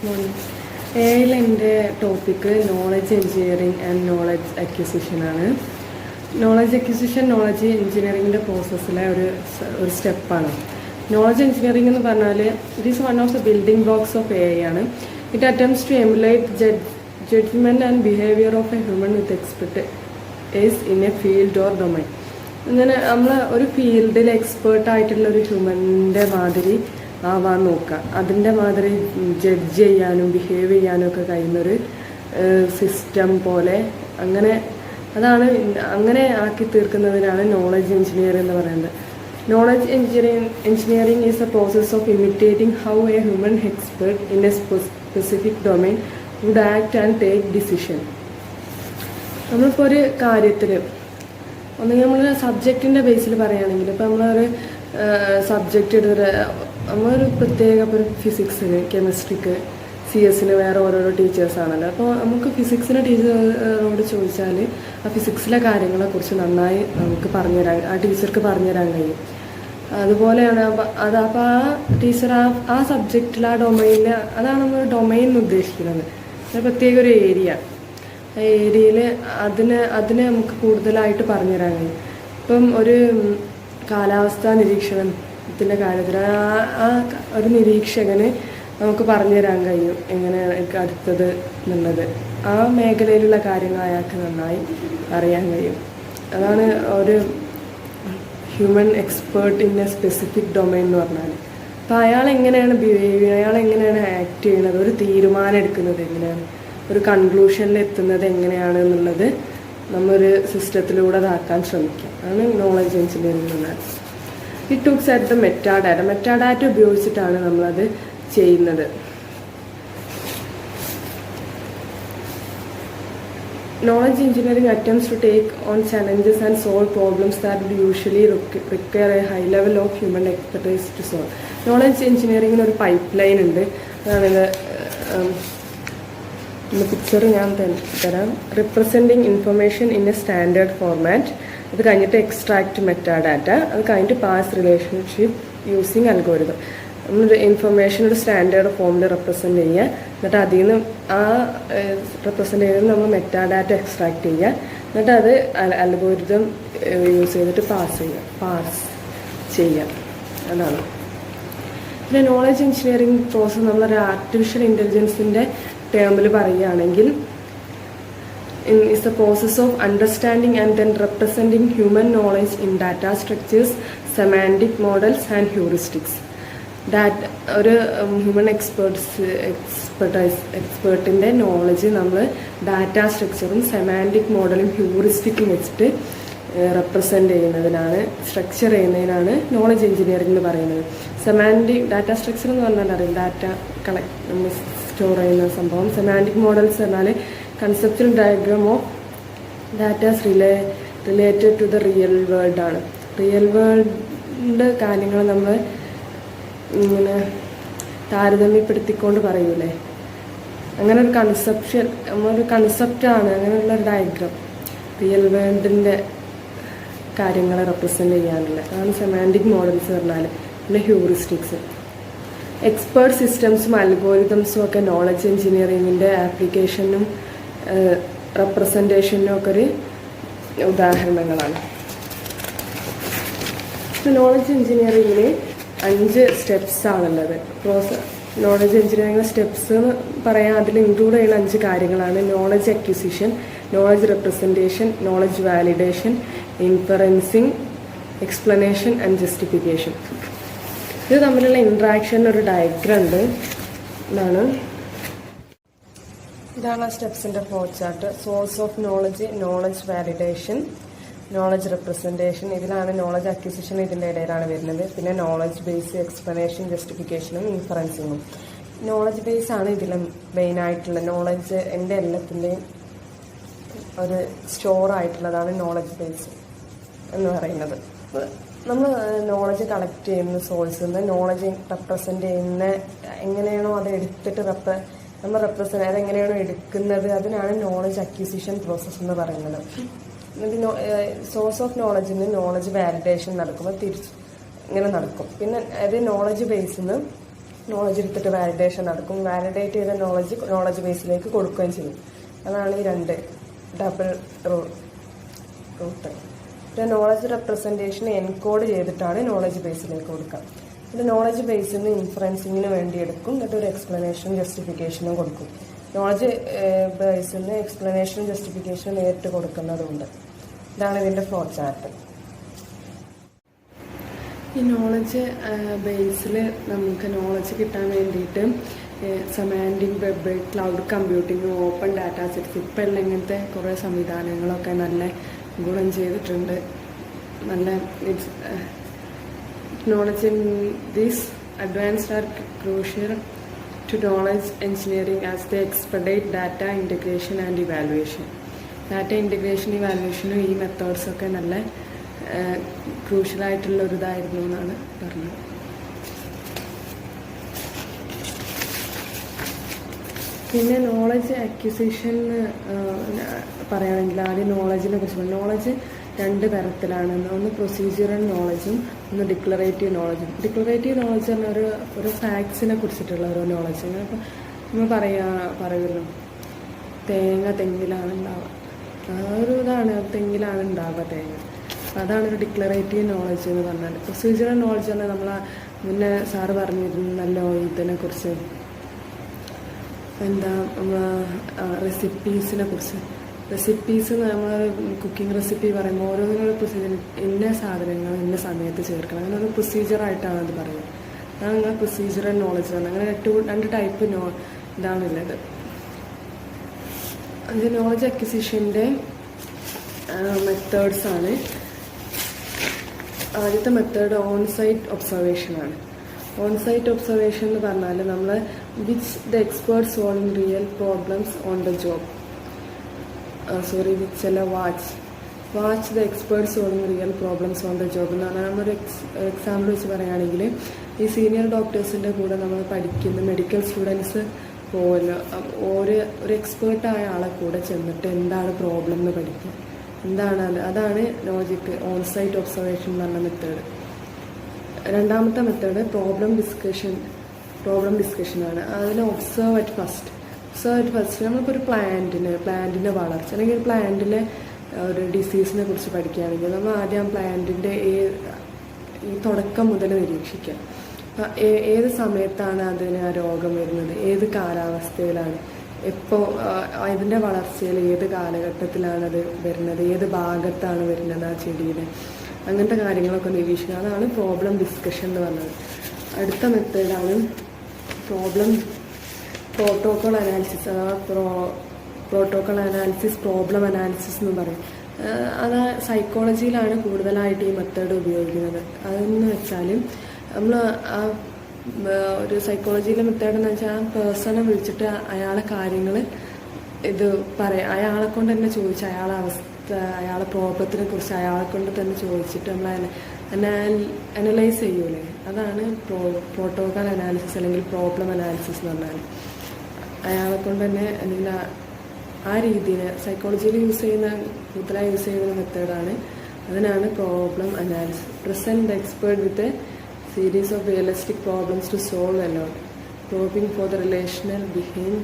എൻ്റെ topic knowledge engineering and knowledge acquisition ആണ്. Knowledge acquisition knowledge എഞ്ചിനീയറിംഗിൻ്റെ പ്രോസസ്സിലെ ഒരു സ്റ്റെപ്പാണ്. നോളജ് എഞ്ചിനീയറിംഗ് എന്ന് പറഞ്ഞാൽ it is one of the building blocks of AI ആണ്. It attempts to emulate judgement and behaviour of a human with expertise in a field or domain. അങ്ങനെ നമ്മൾ ഒരു ഫീൽഡിൽ എക്സ്പേർട്ടായിട്ടുള്ള ഒരു ഹ്യൂമൻ്റെ മാതിരി ആവാൻ നോക്കുക. അതിൻ്റെ മാതിരി ജഡ്ജ് ചെയ്യാനും ബിഹേവ് ചെയ്യാനും ഒക്കെ കഴിയുന്നൊരു സിസ്റ്റം പോലെ അങ്ങനെ ആക്കി തീർക്കുന്നതിനാണ് നോളജ് എഞ്ചിനീയറിംഗ് എന്ന് പറയുന്നത്. Knowledge engineering is a process of imitating how a human expert in a specific domain would act and take decision. നമ്മളിപ്പോൾ ഒരു കാര്യത്തിൽ ഒന്നെങ്കിൽ നമ്മൾ സബ്ജക്റ്റിൻ്റെ ബേസിൽ പറയുകയാണെങ്കിൽ ഇപ്പോൾ നമ്മളൊരു സബ്ജക്റ്റ് എടുത്തിട്ട് നമ്മളൊരു പ്രത്യേക ഇപ്പോൾ ഒരു ഫിസിക്സിന് കെമിസ്ട്രിക്ക് CS വേറെ ഓരോരോ ടീച്ചേഴ്സാണല്ലോ. അപ്പോൾ നമുക്ക് ഫിസിക്സിൻ്റെ ടീച്ചറോട് ചോദിച്ചാൽ ആ ഫിസിക്സിലെ കാര്യങ്ങളെക്കുറിച്ച് നന്നായി നമുക്ക് ആ ടീച്ചർക്ക് പറഞ്ഞുതരാൻ കഴിയും. അതുപോലെയാണ് അപ്പോൾ ആ ടീച്ചർ ആ സബ്ജക്റ്റിൽ ആ ഡൊമൈനിൽ അതാണ് നമ്മൾ ഡൊമൈൻ എന്ന് ഉദ്ദേശിക്കുന്നത്. പ്രത്യേക ഒരു ഏരിയ, ആ ഏരിയയിൽ അതിനെ നമുക്ക് കൂടുതലായിട്ട് പറഞ്ഞുതരാൻ കഴിയും. ഇപ്പം ഒരു കാലാവസ്ഥാ നിരീക്ഷണത്തിൻ്റെ കാര്യത്തിൽ ആ ഒരു നിരീക്ഷകന് നമുക്ക് പറഞ്ഞു തരാൻ കഴിയും എങ്ങനെയാണ് അടുത്തത് എന്നുള്ളത്. ആ മേഖലയിലുള്ള കാര്യങ്ങൾ അയാൾക്ക് നന്നായി അറിയാൻ കഴിയും. അതാണ് ഒരു human expert in a specific domain എന്ന് പറഞ്ഞാൽ. അപ്പോൾ അയാൾ എങ്ങനെയാണ് ബിഹേവ് ചെയ്യുന്നത്, അയാൾ എങ്ങനെയാണ് ആക്ട് ചെയ്യുന്നത്, ഒരു തീരുമാനം എടുക്കുന്നത് എങ്ങനെയാണ്, ഒരു കൺക്ലൂഷനിൽ എത്തുന്നത് എങ്ങനെയാണ് എന്നുള്ളത് നമ്മളൊരു സിസ്റ്റത്തിലൂടെ അതാക്കാൻ ശ്രമിക്കുക. അതാണ് നോളജ് എഞ്ചിനീയറിംഗ് എന്ന് പറഞ്ഞാൽ. It looks at the metadata ഉപയോഗിച്ചിട്ടാണ് നമ്മളത് ചെയ്യുന്നത്. Knowledge engineering attempts to take on challenges and solve problems that would usually require a high level of human expertise to solve. Knowledge engineering ഒരു pipeline ഉണ്ട്. അതാണിത് picture ഞാൻ തരാം. Representing information in a standard format, അത് കഴിഞ്ഞിട്ട് extract metadata, അത് കഴിഞ്ഞിട്ട് pass relationship using algorithm. നമ്മൾ ഇൻഫർമേഷൻ ഒരു സ്റ്റാൻഡേർഡ് ഫോമിൽ റെപ്രസെൻറ്റ് ചെയ്യുക, എന്നിട്ട് അതിൽ നിന്ന് ആ റെപ്രസെൻറ്റ് ചെയ്ത് നമ്മൾ മെറ്റാഡാറ്റ എക്സ്ട്രാക്ട് ചെയ്യുക, എന്നിട്ട് അത് അൽഗോരിതം യൂസ് ചെയ്തിട്ട് പാസ് ചെയ്യുക. അതാണ്. പിന്നെ നോളജ് എഞ്ചിനീയറിംഗ് പ്രോസസ്സ് നമ്മളൊരു ആർട്ടിഫിഷ്യൽ ഇൻ്റലിജൻസിൻ്റെ ടേമിൽ പറയുകയാണെങ്കിൽ is the process of understanding and then representing human knowledge in data structures, semantic models and heuristics. ഒരു ഹ്യൂമൻ എക്സ്പേർട്ടിൻ്റെ നോളജ് നമ്മൾ ഡാറ്റാ സ്ട്രക്ചറും സെമാൻറ്റിക് മോഡലും ഹ്യൂറിസ്റ്റിക്കും വെച്ചിട്ട് റെപ്രസെൻ്റ് ചെയ്യുന്നതിനാണ്, സ്ട്രക്ചർ ചെയ്യുന്നതിനാണ് നോളജ് എഞ്ചിനീയറിംഗ് എന്ന് പറയുന്നത്. സെമാൻറ്റിക് ഡാറ്റാ സ്ട്രക്ചർ എന്ന് പറഞ്ഞാൽ അറിയാം, ഡാറ്റ നമ്മൾ സ്റ്റോർ ചെയ്യുന്ന സംഭവം. സെമാൻറ്റിക് മോഡൽസ് പറഞ്ഞാൽ conceptual diagram of datas related to the real world ആണ്. റിയൽ വേൾഡ് കാര്യങ്ങൾ നമ്മൾ ഇങ്ങനെ താരതമ്യപ്പെടുത്തിക്കൊണ്ട് പറയൂലേ, അങ്ങനെ ഒരു കൺസെപ്റ്റാണ് അങ്ങനെയുള്ളൊരു ഡയഗ്രാം റിയൽ വേൾഡിൻ്റെ കാര്യങ്ങളെ റെപ്രസെൻ്റ് ചെയ്യാനുള്ള. അതാണ് സെമാൻറ്റിക് മോഡൽസ് പറഞ്ഞാൽ. പിന്നെ ഹ്യൂറിസ്റ്റിക്സ്, എക്സ്പേർട്ട് സിസ്റ്റംസും അൽഗോരിതംസും ഒക്കെ നോളജ് എഞ്ചിനീയറിങ്ങിൻ്റെ ആപ്ലിക്കേഷനും റെപ്രസെൻറ്റേഷനും ഒക്കെ ഒരു ഉദാഹരണങ്ങളാണ്. നോളജ് എഞ്ചിനീയറിങ്ങിന് 5 സ്റ്റെപ്സാണുള്ളത്. നോളജ് എഞ്ചിനീയറിംഗ് സ്റ്റെപ്സ് എന്ന് പറയാൻ അതിൽ ഇൻക്ലൂഡ് ചെയ്യുന്ന 5 കാര്യങ്ങളാണ്. Knowledge acquisition, knowledge representation, knowledge validation, inferencing, explanation and justification. ഇത് തമ്മിലുള്ള ഇൻട്രാക്ഷൻ ഒരു ഡയഗ്രം ഉണ്ട്. ഇതാണ് ആ സ്റ്റെപ്സിൻ്റെ flow chart. Source of knowledge, knowledge validation, knowledge representation, ഇതിലാണ് നോളജ് അക്വിസിഷൻ ഇതിൻ്റെ ഇടയിലാണ് വരുന്നത്. പിന്നെ നോളജ് ബേസ്, എക്സ്പ്ലനേഷൻ, ജസ്റ്റിഫിക്കേഷനും ഇൻഫറൻസിങ്ങും. നോളജ് ബേസ് ആണ് ഇതിൽ മെയിനായിട്ടുള്ള നോളജ്. എൻ്റെ എല്ലാത്തിൻ്റെയും ഒരു സ്റ്റോറായിട്ടുള്ളതാണ് നോളജ് ബേസ് എന്ന് പറയുന്നത്. നമ്മൾ നോളജ് കളക്ട് ചെയ്യുന്ന സോഴ്സിൽ നിന്ന് നോളജ് റെപ്രസെൻറ്റ് ചെയ്യുന്ന എങ്ങനെയാണോ അത് എടുത്തിട്ട് നമ്മൾ റെപ്രസെൻറ്റ് അതെങ്ങനെയാണോ എടുക്കുന്നത്, അതിനാണ് നോളജ് അക്വിസിഷൻ പ്രോസസ്സ് എന്ന് പറയുന്നത്. സോഴ്സ് ഓഫ് നോളജിന് നോളജ് വാലിഡേഷൻ നടക്കുമ്പോൾ ഇങ്ങനെ നടക്കും. പിന്നെ അത് നോളജ് ബേസിൽ നിന്ന് നോളജ് എടുത്തിട്ട് വാലിഡേഷൻ നടക്കും. വാലിഡേറ്റ് ചെയ്ത നോളജ് ബേസിലേക്ക് കൊടുക്കുകയും ചെയ്യും. അതാണ് ഈ രണ്ട് ഡബിൾ റൂട്ട്. പിന്നെ നോളജ് റെപ്രസെൻറ്റേഷൻ എൻകോഡ് ചെയ്തിട്ടാണ് നോളജ് ബേസിലേക്ക് കൊടുക്കുക. പിന്നെ നോളജ് ബേസിൽ നിന്ന് ഇൻഫറൻസിങ്ങിന് വേണ്ടി എടുക്കും, എന്നിട്ട് ഒരു എക്സ്പ്ലനേഷനും ജസ്റ്റിഫിക്കേഷനും കൊടുക്കും. നോളജ് ബേസിൽ നിന്ന് എക്സ്പ്ലനേഷനും ജസ്റ്റിഫിക്കേഷനും നേരിട്ട് കൊടുക്കുന്നതുണ്ട്. ഇതാണ് ഇതിൻ്റെ ഫ്ലോ ചാർട്ട്. ഈ നോളജ് ബേസിൽ നമുക്ക് നോളജ് കിട്ടാൻ വേണ്ടിയിട്ട് semantic web, cloud computing, open data sets, ഇപ്പം എല്ലാം ഇങ്ങനത്തെ കുറേ സംവിധാനങ്ങളൊക്കെ നല്ല ഗുണം ചെയ്തിട്ടുണ്ട്. നല്ല knowledge in these advanced are crucial to knowledge engineering as the expertise data integration and evaluation. Data integration ഇവാലുവേഷനും ഈ മെത്തേഡ്സൊക്കെ നല്ല ക്രൂഷ്യലായിട്ടുള്ള ഒരു ഇതായിരുന്നു എന്നാണ് പറഞ്ഞത്. പിന്നെ നോളജ് അക്വിസിഷൻ പറയുകയാണെങ്കിൽ ആദ്യം നോളജിനെ കുറിച്ച് പറഞ്ഞു. നോളജ് രണ്ട് തരത്തിലാണ്. ഒന്ന് പ്രൊസീജിയറൽ നോളജും ഒന്ന് ഡിക്ലറേറ്റീവ് നോളജും. ഡിക്ലറേറ്റീവ് നോളജ് പറഞ്ഞാൽ ഒരു ഫാക്ട്സിനെ കുറിച്ചിട്ടുള്ള ഒരു നോളജ്. അങ്ങനെ ഇപ്പോൾ നമ്മൾ പറയുമല്ലോ, തേങ്ങ തെങ്ങിലാണ് ഉണ്ടാവുക, ആ ഒരു ഇതാണ്, തെങ്ങിലാണ് ഉണ്ടാവുക തേങ്ങ. അതാണ് ഒരു ഡിക്ലറേറ്റീവ് നോളജ് എന്ന് പറഞ്ഞാൽ. പ്രൊസീജിയറൽ നോളജ് പറഞ്ഞാൽ നമ്മൾ മുന്നേ സാറ് പറഞ്ഞിരുന്നല്ലോ ഇതിനെക്കുറിച്ച്, എന്താ റെസിപ്പീസിനെ കുറിച്ച്. റെസിപ്പീസ് നമ്മൾ കുക്കിംഗ് റെസിപ്പി പറയുമ്പോൾ ഓരോന്നിനൊരു പ്രൊസീജിയർ, ഇന്ന സാധനങ്ങൾ ഇന്ന സമയത്ത് ചേർക്കണം, അങ്ങനെ ഒരു പ്രൊസീജിയറായിട്ടാണ് അത് പറയുന്നത്. അതാണ് നിങ്ങൾ പ്രൊസീജിയറൽ നോളജ് പറഞ്ഞത്. അങ്ങനെ രണ്ട് ടൈപ്പ് ഇതാണുള്ളത്. അത് നോളജ് അക്വിസിഷൻ്റെ മെത്തേഡ്സാണ്. ആദ്യത്തെ മെത്തേഡ് ഓൺ സൈറ്റ് ഒബ്സർവേഷനാണ്. ഓൺ സൈറ്റ് ഒബ്സർവേഷൻ എന്ന് പറഞ്ഞാൽ നമ്മൾ which the expert solving real problems on the job, which അല്ല watch the expert solving real problems on the job എന്ന് പറഞ്ഞാൽ നമ്മളൊരു എക്സാമ്പിൾ വെച്ച് പറയുകയാണെങ്കിൽ, ഈ സീനിയർ ഡോക്ടേഴ്സിൻ്റെ കൂടെ നമ്മൾ പഠിക്കുന്ന മെഡിക്കൽ സ്റ്റുഡൻസ് പോലും ഒരു എക്സ്പേർട്ടായ ആളെ കൂടെ ചെന്നിട്ട് എന്താണ് പ്രോബ്ലം എന്ന് പഠിക്കുക, അതാണ് ലോജിക്ക് ഓൺ സൈറ്റ് ഒബ്സർവേഷൻ എന്ന് പറഞ്ഞ മെത്തേഡ്. രണ്ടാമത്തെ മെത്തേഡ് പ്രോബ്ലം ഡിസ്കഷനാണ്. അതിൽ ഒബ്സർവ് അറ്റ് ഫസ്റ്റ് നമ്മളിപ്പോൾ ഒരു പ്ലാന്റിൻ്റെ വളർച്ച അല്ലെങ്കിൽ ഒരു പ്ലാന്റിലെ ഒരു ഡിസീസിനെ കുറിച്ച് പഠിക്കുകയാണെങ്കിൽ നമ്മൾ ആദ്യം പ്ലാന്റിൻ്റെ ഈ തുടക്കം മുതൽ നിരീക്ഷിക്കുക. ഏത് സമയത്താണ് അതിന് ആ രോഗം വരുന്നത്, ഏത് കാലാവസ്ഥയിലാണ്, എപ്പോൾ ഇതിൻ്റെ വളർച്ചയിൽ ഏത് കാലഘട്ടത്തിലാണ് അത് വരുന്നത്, ഏത് ഭാഗത്താണ് വരുന്നത് ആ ചെടിയുടെ, അങ്ങനത്തെ കാര്യങ്ങളൊക്കെ നിരീക്ഷിക്കുക. അതാണ് പ്രോബ്ലം ഡിസ്കഷൻ എന്ന് പറഞ്ഞത്. അടുത്ത മെത്തേഡാണ് പ്രോട്ടോകോൾ അനാലിസിസ് അഥവാ പ്രോട്ടോകോൾ അനാലിസിസ്, പ്രോബ്ലം അനാലിസിസ് എന്ന് പറയും. അത് സൈക്കോളജിയിലാണ് കൂടുതലായിട്ട് ഈ മെത്തേഡ് ഉപയോഗിക്കുന്നത്. അതെന്ന് വെച്ചാൽ നമ്മൾ ഒരു സൈക്കോളജിയിലെ മെത്തേഡ് എന്ന് വെച്ചാൽ ആ പേഴ്സണെ വിളിച്ചിട്ട് അയാളെ കാര്യങ്ങൾ അയാളെ കൊണ്ട് തന്നെ ചോദിച്ച് അയാളെ അവസ്ഥ, അയാളെ പ്രോബ്ലത്തിനെ കുറിച്ച് അയാളെ കൊണ്ട് തന്നെ ചോദിച്ചിട്ട് നമ്മൾ അനലൈസ് ചെയ്യൂലേ, അതാണ് പ്രോട്ടോകോൾ അനാലിസിസ് അല്ലെങ്കിൽ പ്രോബ്ലം അനാലിസിസ് എന്ന് പറഞ്ഞാൽ. അയാളെ കൊണ്ട് തന്നെ അല്ലെങ്കിൽ ആ രീതിയിൽ സൈക്കോളജിയിൽ കൂടുതലായി യൂസ് ചെയ്യുന്ന മെത്തേഡാണ്. അതിനാണ് problem analysis. Present the expert with series of realistic problems to solve alone, probing for the relational behind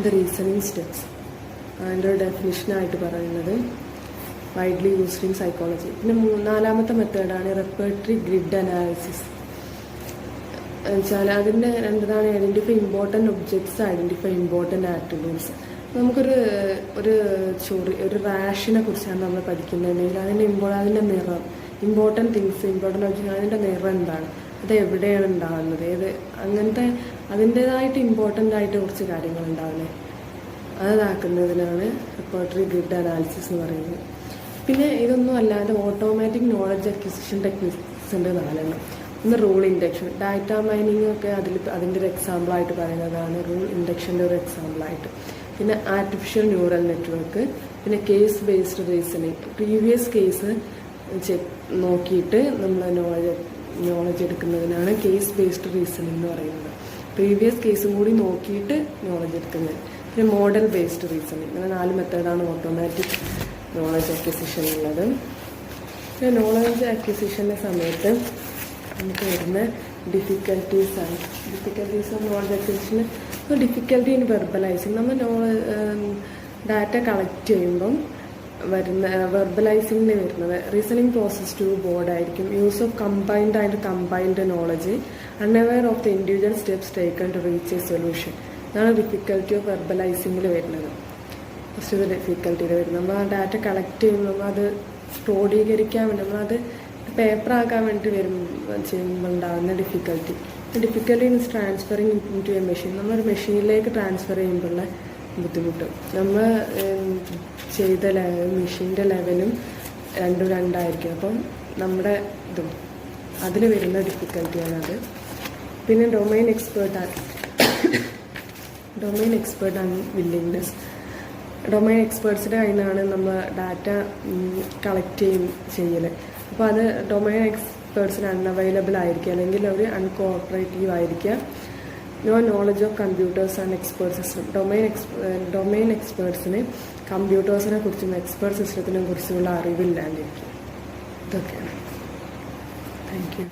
the reasoning steps. അതിൻ്റെ ഒരു ഡെഫിനിഷനായിട്ട് പറയുന്നത് വൈഡ്ലി യൂസ്ഡ് ഇൻ സൈക്കോളജി. പിന്നെ നാലാമത്തെ മെത്തേഡാണ് റെപ്പർട്ടറി ഗ്രിഡ് അനാലിസിസ്. വെച്ചാൽ അതിൻ്റെ രണ്ടതാണ് identify important objects, identify important attributes. നമുക്കൊരു ഒരു റാഷിനെ കുറിച്ചാണ് നമ്മൾ പഠിക്കുന്നുണ്ടെങ്കിൽ അതിൻ്റെ നിറം, ഇമ്പോർട്ടൻറ്റ് തിങ്സ്, ഇമ്പോർട്ടൻ്റ് ഒബ്ജക്റ്റ്, അതിൻ്റെ നിറം എന്താണ്, അത് എവിടെയാണ് ഉണ്ടാകുന്നത്, അങ്ങനത്തെ അതിൻ്റേതായിട്ട് ഇമ്പോർട്ടൻ്റ് ആയിട്ട് കുറച്ച് കാര്യങ്ങൾ ഉണ്ടാവുന്നത്, അതാക്കുന്നതിനാണ് റെപ്പർട്ടറി ഗ്രിഡ് അനാലിസിസ് എന്ന് പറയുന്നത്. പിന്നെ ഇതൊന്നും അല്ലാതെ ഓട്ടോമാറ്റിക് നോളജ് അക്വിസിഷൻ ടെക്നിക്സ് ഉണ്ട് 4. ഒന്ന് റൂൾ ഇൻഡക്ഷൻ, ഡാറ്റ മൈനിങ് ഒക്കെ അതിൻ്റെ ഒരു എക്സാമ്പിളായിട്ട് പറയുന്നതാണ് റൂൾ ഇൻഡക്ഷൻ്റെ ഒരു എക്സാമ്പിളായിട്ട്. പിന്നെ ആർട്ടിഫിഷ്യൽ ന്യൂറൽ നെറ്റ്വർക്ക്, പിന്നെ case based reasoning, previous case നോക്കിയിട്ട് നമ്മൾ നോളജ് എടുക്കുന്നതിനാണ് കേസ് ബേസ്ഡ് റീസണിങ് എന്ന് പറയുന്നത്. പ്രീവിയസ് കേസും കൂടി നോക്കിയിട്ട് നോളജ് എടുക്കുന്നത്. പിന്നെ മോഡൽ ബേസ്ഡ് റീസണിങ്, അങ്ങനെ 4 മെത്തേഡാണ് ഓട്ടോമാറ്റിക് നോളജ് അക്വിസിഷനുള്ളത്. പിന്നെ നോളജ് അക്വിസിഷൻ്റെ സമയത്ത് നമുക്ക് വരുന്ന ഡിഫിക്കൽട്ടീസ് ആണ്. Difficulties of knowledge acquisition, difficulty in verbalising. നമ്മൾ ഡാറ്റ കളക്ട് ചെയ്യുമ്പം വെർബലൈസിങ്ങിന് വരുന്നത് റീസണിങ് പ്രോസസ് ടു ബോർഡായിരിക്കും. Use of combined knowledge, unaware of the individual steps taken to reach a solution. ഇതാണ് ഡിഫിക്കൽട്ടി ഓഫ് വെർബലൈസിങ്ങിൽ വരുന്നത്. ഫസ്റ്റ് ഡിഫിക്കൽട്ടിയിൽ വരുന്നത് നമ്മൾ ആ ഡാറ്റ കളക്ട് ചെയ്യുമ്പോൾ നമ്മൾ അത് ക്രോഡീകരിക്കാൻ വേണ്ടി നമ്മളത് പേപ്പറാക്കാൻ വേണ്ടി ചെയ്യുമ്പോൾ ഉണ്ടാകുന്ന difficulty. Difficulty means transferring into a machine. നമ്മളൊരു മെഷീനിലേക്ക് ട്രാൻസ്ഫർ ചെയ്യുമ്പോഴുള്ള ബുദ്ധിമുട്ട്. നമ്മൾ ചെയ്ത മെഷീൻ്റെ ലെവലും രണ്ടായിരിക്കും. അപ്പം നമ്മുടെ ഇതും അതിൽ വരുന്ന ഡിഫിക്കൽട്ടിയാണത്. പിന്നെ domain expert and willingness. Domain എക്സ്പേർട്സിൻ്റെ കയ്യിൽ നിന്നാണ് നമ്മൾ ഡാറ്റ കളക്ട് ചെയ്യൽ. അപ്പോൾ അത് ഡൊമൈൻ എക്സ്പേർട്സിന് അൺഅവൈലബിൾ ആയിരിക്കുക, അല്ലെങ്കിൽ അവർ അൺകോഓപ്പറേറ്റീവ് ആയിരിക്കുക. No knowledge of computers and expert system. Domain എക്സ്പേർട്സിന് കമ്പ്യൂട്ടേഴ്സിനെ കുറിച്ചും എക്സ്പേർട്ട് സിസ്റ്റത്തിനെ കുറിച്ചുമുള്ള അറിവില്ലാണ്ടിരിക്കും. ഇതൊക്കെയാണ്. Thank U.